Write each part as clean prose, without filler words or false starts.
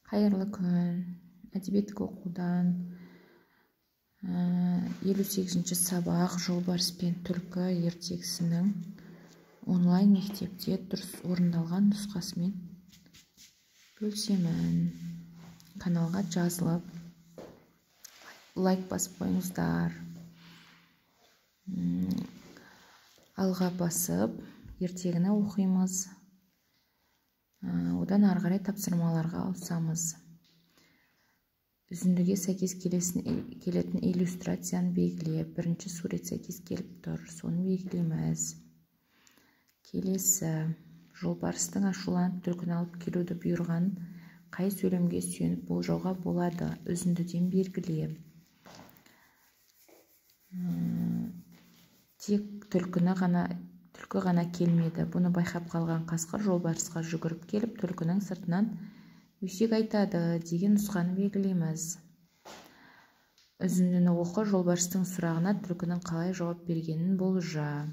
Қайырлы күн. Әдебиеттік оқудан 58-ші сабақ жолбарыс пен түлкі ертегісінің онлайн мектепте дұрыс орындалған нұсқасымен бөлісемін. Каналға жазылып, лайк басып қойыңыздар. Алға басып, ертегіні оқимыз. Одан ары қарай тапсырмаларға ауысамыз. Үзіндіге сәйкес келетін иллюстрацияны белгілеп, бірінші сурет сәйкес келіп тұр, соны белгілейміз. Келесі, жолбарыстың ашуланып түлкіні алып келуді бұйырған қай сөйлемге сүйеніп болжауға болады? Үзіндіден белгіле. Тек түлкі ғана келмеді. Бұны байқап қалған қасқыр жолбарысқа жүгіріп келіп, түлкінің сыртынан өсек айтады деген нұсқаны белгілейміз. Үзіндіні оқы, жолбарыстың сұрағына түлкінің қалай жауап бергенін болжа.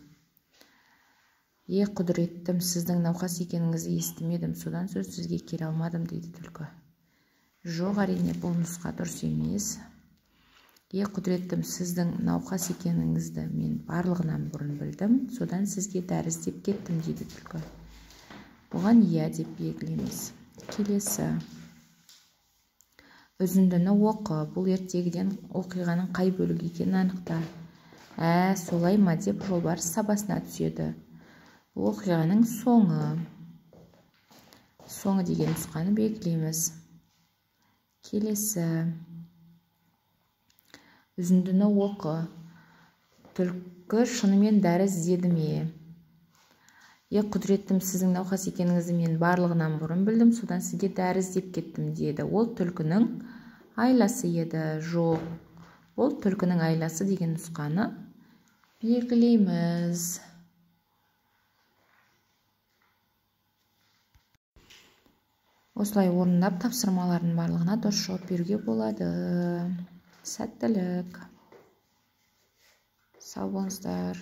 Құдіреттім, сіздің науқас екеніңізді естімедім, содан сөз сізге келе алмадым, дейді түлкі. Жоқ, әрине, бұл нұсқа дұрыс емес. Құдіреттім, сіздің науқас екеніңізді мен барлығынан бұрын білдім, содан сізге дәрі іздеп кеттім, дейді түлкі. Бұған иә деп белгілейміз. Келесі. Үзіндіні оқы, бұл ертегіден оқиғаның қай бөлігі екенін анықта. Солай ма деп жолбарыс сабасына түседі. Бұл оқиғаның соңы. Соңы деген нұсқаны белгілейміз. Келесі. Үзіндіні оқы. Түлкі шынымен дәрі іздеді ме? Құдіреттім, сіздің науқас екеніңізді мен барлығынан бұрын білдім, содан сізге дәрі іздеп кеттім, деді. Ол түлкінің айласы еді. Жоқ, ол түлкінің айласы деген нұсқаны белгілейміз. Осылай орындап, тапсырмалардың барлығына дұрыс жауап беруге болады. Сәттілік. Сау болыңыздар.